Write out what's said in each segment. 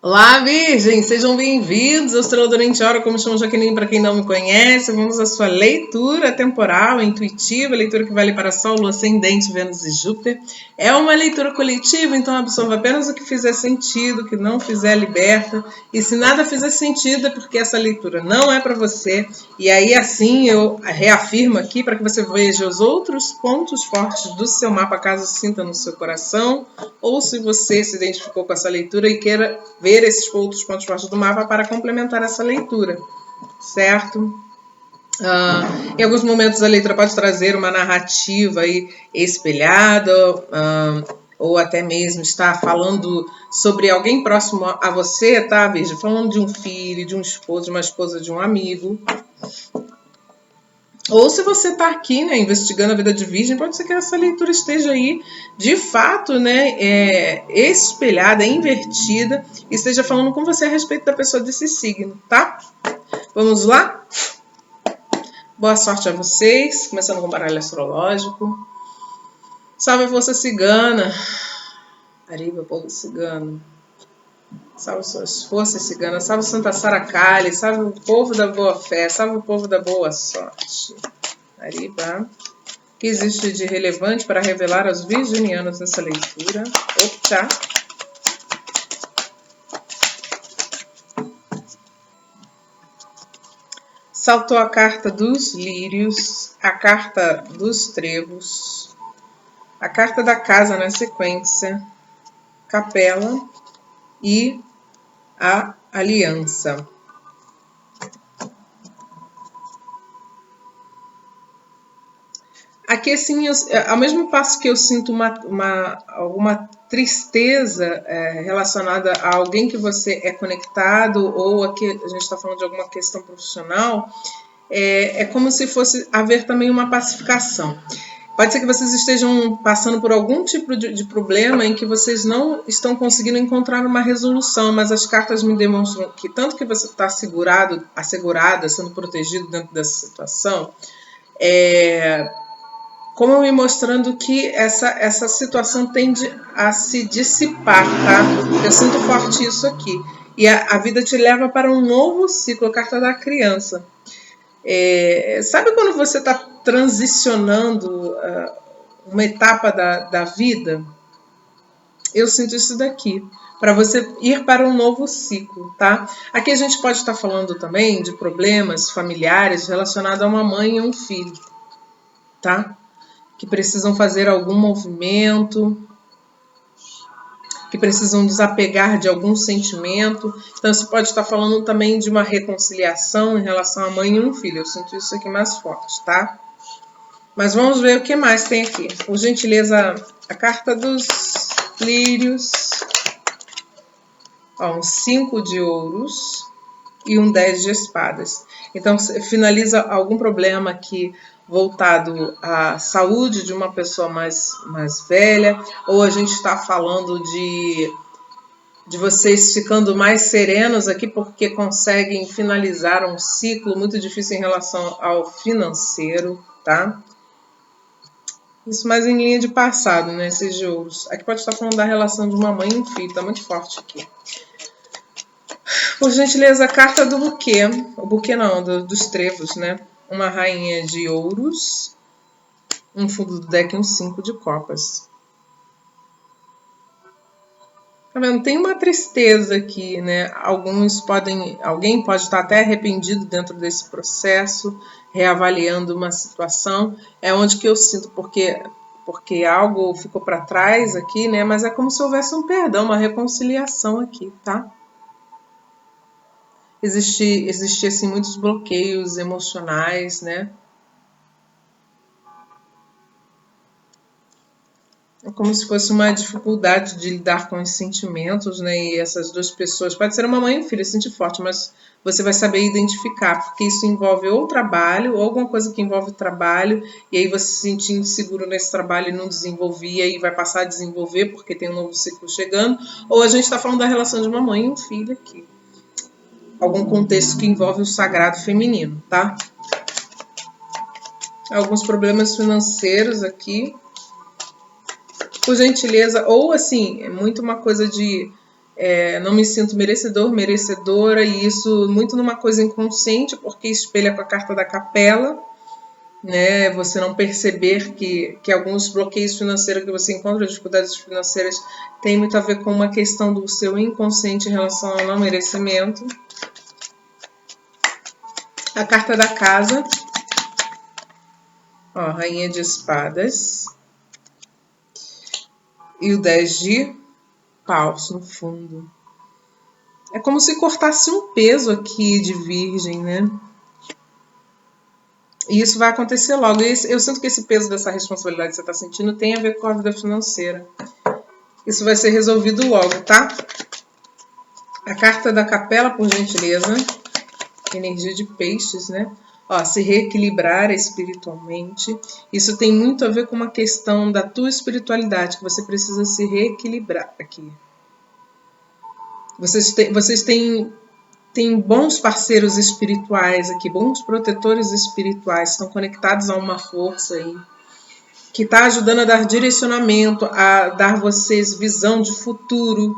Olá, Virgem! Sejam bem-vindos ao Estrela Hora, como chamo Jaqueline, para quem não me conhece. Vamos à sua leitura temporal, intuitiva, leitura que vale para Sol, Lua, Ascendente, Vênus e Júpiter. É uma leitura coletiva, então absorva apenas o que fizer sentido, o que não fizer, liberta. E se nada fizer sentido, é porque essa leitura não é para você. E aí, assim, eu reafirmo aqui para que você veja os outros pontos fortes do seu mapa, caso sinta no seu coração, ou se você se identificou com essa leitura e queira ver esses outros pontos fortes do mapa para complementar essa leitura, certo? Em alguns momentos a leitura pode trazer uma narrativa aí espelhada, ou até mesmo estar falando sobre alguém próximo a você, tá, Virgem? Falando de um filho, de um esposo, de uma esposa, de um amigo. Ou se você está aqui, né, investigando a vida de Virgem, pode ser que essa leitura esteja aí, de fato, né, espelhada, invertida, e esteja falando com você a respeito da pessoa desse signo, tá? Vamos lá? Boa sorte a vocês, começando com o baralho astrológico. Salve a força cigana. Arriba, povo cigano. Salve suas forças ciganas. Salve Santa Sara Kali. Salve o povo da boa fé. Salve o povo da boa sorte. Arriba. O que existe de relevante para revelar aos virginianos nessa leitura? Opa! Saltou a carta dos lírios, a carta dos trevos, a carta da casa na sequência, capela e a aliança. Aqui, assim, ao mesmo passo que eu sinto alguma tristeza relacionada a alguém que você é conectado, ou aqui a gente está falando de alguma questão profissional, é como se fosse haver também uma pacificação. Pode ser que vocês estejam passando por algum tipo de problema em que vocês não estão conseguindo encontrar uma resolução, mas as cartas me demonstram que tanto que você está assegurada, sendo protegido dentro dessa situação, como me mostrando que essa situação tende a se dissipar, tá? Eu sinto forte isso aqui. E a vida te leva para um novo ciclo, a carta da criança. Sabe quando você está transicionando uma etapa da vida? Eu sinto isso daqui, para você ir para um novo ciclo, tá? Aqui a gente pode estar falando também de problemas familiares relacionados a uma mãe e um filho, tá? Que precisam fazer algum movimento, que precisam desapegar de algum sentimento. Então, você pode estar falando também de uma reconciliação em relação à mãe e um filho. Eu sinto isso aqui mais forte, tá? Mas vamos ver o que mais tem aqui. Por gentileza, a carta dos lírios. Ó, um 5 de ouros e um 10 de espadas. Então, finaliza algum problema aqui voltado à saúde de uma pessoa mais velha, ou a gente está falando de vocês ficando mais serenos aqui porque conseguem finalizar um ciclo muito difícil em relação ao financeiro, tá? Isso mais em linha de passado, né? Esses de ouros. Aqui pode estar falando da relação de uma mãe e um filho, tá muito forte aqui. Por gentileza, a carta do buquê. O buquê não, dos trevos, né? Uma rainha de ouros. Um fundo do deck e um 5 de copas. Tá vendo? Tem uma tristeza aqui, né? Alguém pode estar até arrependido dentro desse processo, reavaliando uma situação. É onde que eu sinto, porque algo ficou para trás aqui, né? Mas é como se houvesse um perdão, uma reconciliação aqui, tá? Existia assim, muitos bloqueios emocionais, né? É como se fosse uma dificuldade de lidar com os sentimentos, né? E essas duas pessoas, pode ser uma mãe e um filho, sente forte, mas você vai saber identificar, porque isso envolve ou trabalho, ou alguma coisa que envolve trabalho, e aí você se sentir inseguro nesse trabalho e não desenvolvia, e vai passar a desenvolver porque tem um novo ciclo chegando, ou a gente está falando da relação de uma mãe e um filho aqui. Algum contexto que envolve o sagrado feminino, tá? Alguns problemas financeiros aqui. Por gentileza, ou assim, é muito uma coisa de Não me sinto merecedor, merecedora, e isso muito numa coisa inconsciente, porque espelha com a carta da capela, né? Você não perceber que alguns bloqueios financeiros que você encontra, dificuldades financeiras, tem muito a ver com uma questão do seu inconsciente em relação ao não merecimento. A carta da casa, ó, Rainha de Espadas, e o 10 de paus no fundo. É como se cortasse um peso aqui de Virgem, né? E isso vai acontecer logo. Eu sinto que esse peso dessa responsabilidade que você está sentindo tem a ver com a vida financeira. Isso vai ser resolvido logo, tá? A carta da capela, por gentileza. Energia de peixes, né? Ó, se reequilibrar espiritualmente. Isso tem muito a ver com uma questão da tua espiritualidade, que você precisa se reequilibrar aqui. Vocês têm bons parceiros espirituais aqui, bons protetores espirituais, estão conectados a uma força aí, que está ajudando a dar direcionamento, a dar vocês visão de futuro,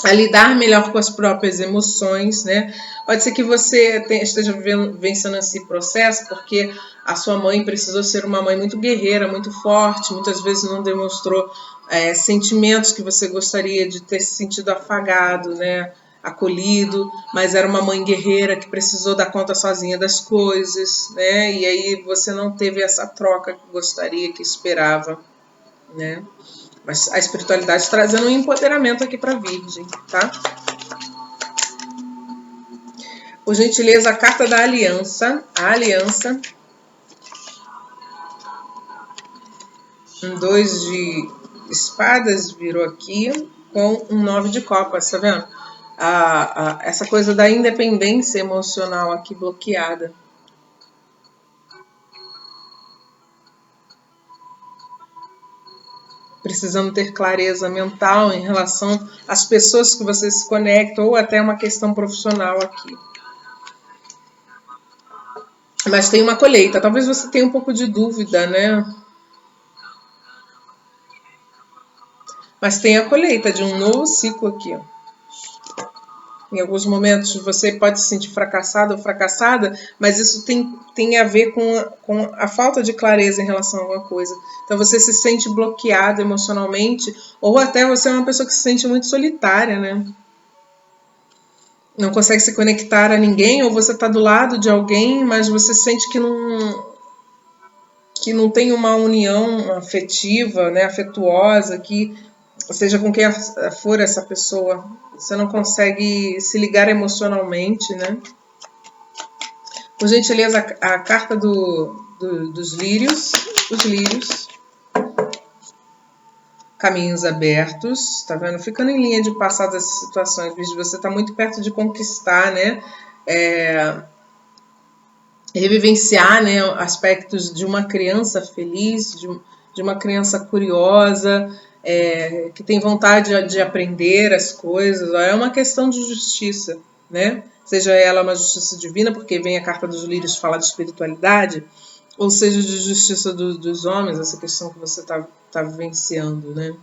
a lidar melhor com as próprias emoções, né? Pode ser que você esteja vencendo esse processo porque a sua mãe precisou ser uma mãe muito guerreira, muito forte, muitas vezes não demonstrou sentimentos que você gostaria de ter se sentido afagado, né? Acolhido, mas era uma mãe guerreira que precisou dar conta sozinha das coisas, né? E aí você não teve essa troca que gostaria, que esperava, né? Mas a espiritualidade trazendo um empoderamento aqui para a Virgem, tá? Por gentileza, a carta da aliança. A aliança. Um 2 de espadas virou aqui com um 9 de copas, tá vendo? Essa coisa da independência emocional aqui bloqueada. Precisando ter clareza mental em relação às pessoas que você se conecta, ou até uma questão profissional aqui. Mas tem uma colheita. Talvez você tenha um pouco de dúvida, né? Mas tem a colheita de um novo ciclo aqui, ó. Em alguns momentos você pode se sentir fracassado ou fracassada, mas isso tem a ver com a falta de clareza em relação a alguma coisa. Então você se sente bloqueado emocionalmente, ou até você é uma pessoa que se sente muito solitária, né? Não consegue se conectar a ninguém, ou você está do lado de alguém, mas você sente que não tem uma união afetiva, né, afetuosa, que seja com quem for essa pessoa, você não consegue se ligar emocionalmente, né? Por gentileza, a carta dos lírios, os lírios, caminhos abertos, tá vendo? Ficando em linha de passar dessas situações, você está muito perto de conquistar, né? Revivenciar, né, aspectos de uma criança feliz, de uma criança curiosa, que tem vontade de aprender as coisas. É uma questão de justiça, né? Seja ela uma justiça divina, porque vem a carta dos lírios falar de espiritualidade, ou seja de justiça dos homens, essa questão que você está vivenciando, né?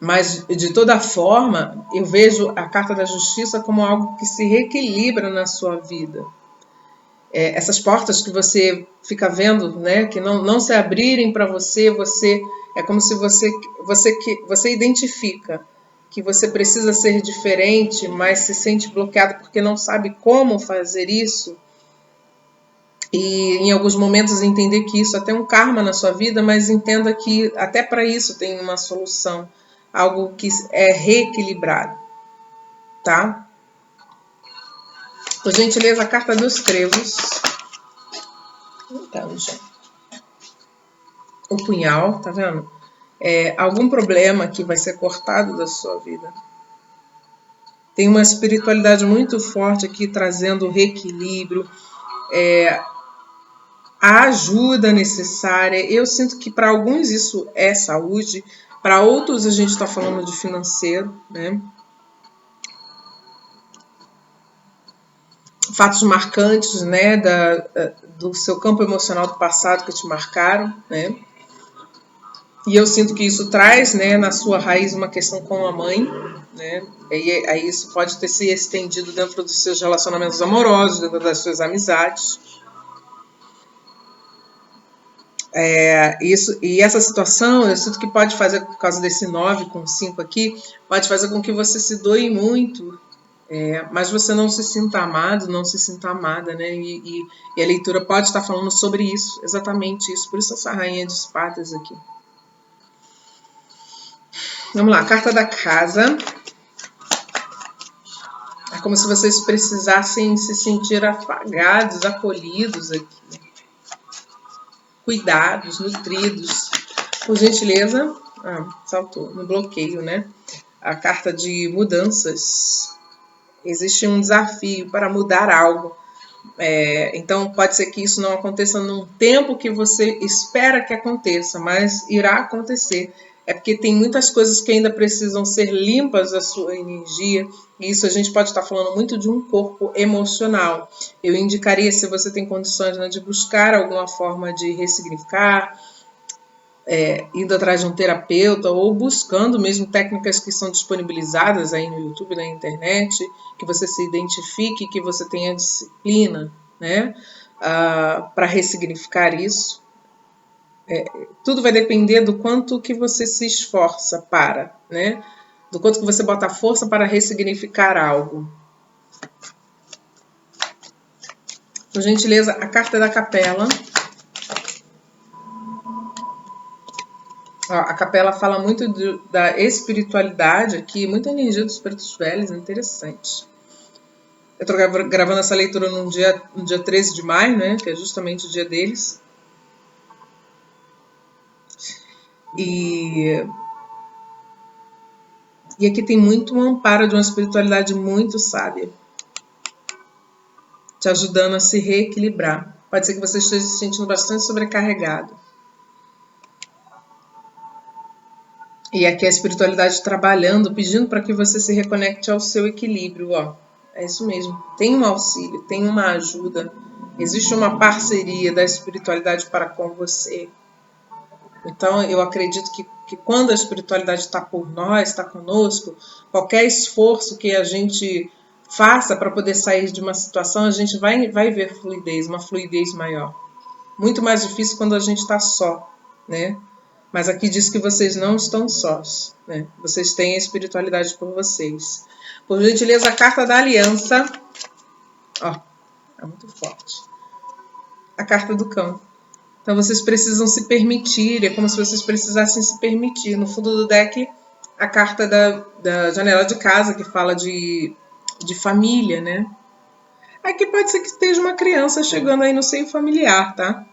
Mas, de toda forma, eu vejo a carta da justiça como algo que se reequilibra na sua vida. Essas portas que você fica vendo, né, que não se abrirem para você, é como se você identifica que você precisa ser diferente, mas se sente bloqueado porque não sabe como fazer isso. E em alguns momentos entender que isso até é um karma na sua vida, mas entenda que até para isso tem uma solução, algo que é reequilibrado, tá? Por gentileza, a carta dos trevos. Então, gente. O punhal, tá vendo? Algum problema que vai ser cortado da sua vida. Tem uma espiritualidade muito forte aqui, trazendo o reequilíbrio, a ajuda necessária. Eu sinto que para alguns isso é saúde, para outros a gente está falando de financeiro, né? Fatos marcantes, né, do seu campo emocional do passado que te marcaram, né? E eu sinto que isso traz, né, na sua raiz uma questão com a mãe, né? Aí isso pode ter se estendido dentro dos seus relacionamentos amorosos, dentro das suas amizades. E essa situação, eu sinto que pode fazer, por causa desse 9 com 5 aqui, pode fazer com que você se doe muito, mas você não se sinta amado, não se sinta amada, né? E a leitura pode estar falando sobre isso, exatamente isso. Por isso essa rainha de espadas aqui. Vamos lá, carta da casa. É como se vocês precisassem se sentir afagados, acolhidos aqui. Cuidados, nutridos. Por gentileza, saltou, no bloqueio, né? A carta de mudanças. Existe um desafio para mudar algo. Então pode ser que isso não aconteça num tempo que você espera que aconteça, mas irá acontecer. É porque tem muitas coisas que ainda precisam ser limpas da sua energia. E isso a gente pode estar falando muito de um corpo emocional. Eu indicaria, se você tem condições, né, de buscar alguma forma de ressignificar, indo atrás de um terapeuta ou buscando mesmo técnicas que são disponibilizadas aí no YouTube, na internet, que você se identifique, que você tenha disciplina, né, para ressignificar isso. Tudo vai depender do quanto que você se esforça para, né, do quanto que você bota força para ressignificar algo. Por gentileza, a carta da capela. A capela fala muito da espiritualidade aqui, muita energia dos pretos velhos, interessante. Eu estou gravando essa leitura no dia 13 de maio, né, que é justamente o dia deles. E aqui tem muito um amparo de uma espiritualidade muito sábia, te ajudando a se reequilibrar. Pode ser que você esteja se sentindo bastante sobrecarregado. E aqui a espiritualidade trabalhando, pedindo para que você se reconecte ao seu equilíbrio. É isso mesmo. Tem um auxílio, tem uma ajuda. Existe uma parceria da espiritualidade para com você. Então, eu acredito que quando a espiritualidade está por nós, está conosco, qualquer esforço que a gente faça para poder sair de uma situação, a gente vai ver fluidez, uma fluidez maior. Muito mais difícil quando a gente está só, né? Mas aqui diz que vocês não estão sós, né? Vocês têm a espiritualidade por vocês. Por gentileza, a carta da aliança. É muito forte. A carta do cão. Então vocês precisam se permitir, é como se vocês precisassem se permitir. No fundo do deck, a carta da janela de casa, que fala de família, né? Aqui pode ser que esteja uma criança chegando aí no seio familiar, tá?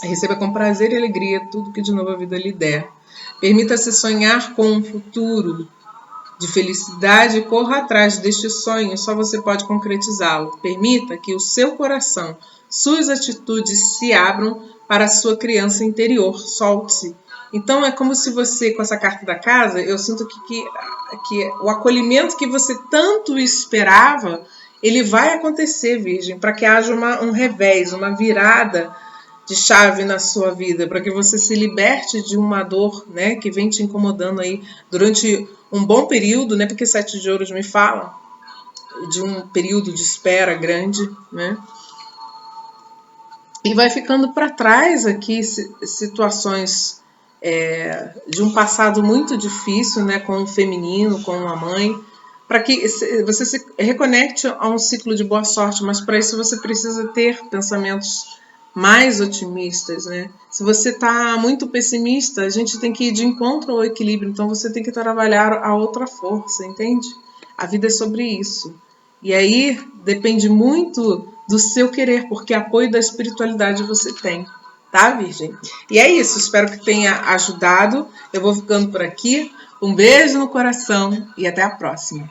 Receba com prazer e alegria tudo que de novo a vida lhe der. Permita-se sonhar com um futuro de felicidade e corra atrás deste sonho, só você pode concretizá-lo. Permita que o seu coração, suas atitudes se abram para a sua criança interior. Solte-se. Então é como se você, com essa carta da casa, eu sinto que o acolhimento que você tanto esperava, ele vai acontecer, Virgem, para que haja um revés, uma virada de chave na sua vida, para que você se liberte de uma dor, né, que vem te incomodando aí durante um bom período, né, porque 7 de ouros me fala de um período de espera grande, né, e vai ficando para trás aqui situações de um passado muito difícil, né, com o feminino, com a mãe, para que você se reconecte a um ciclo de boa sorte, mas para isso você precisa ter pensamentos mais otimistas, né? Se você está muito pessimista, a gente tem que ir de encontro ao equilíbrio, então você tem que trabalhar a outra força, entende? A vida é sobre isso. E aí depende muito do seu querer, porque apoio da espiritualidade você tem, tá, Virgem? E é isso, espero que tenha ajudado. Eu vou ficando por aqui. Um beijo no coração e até a próxima.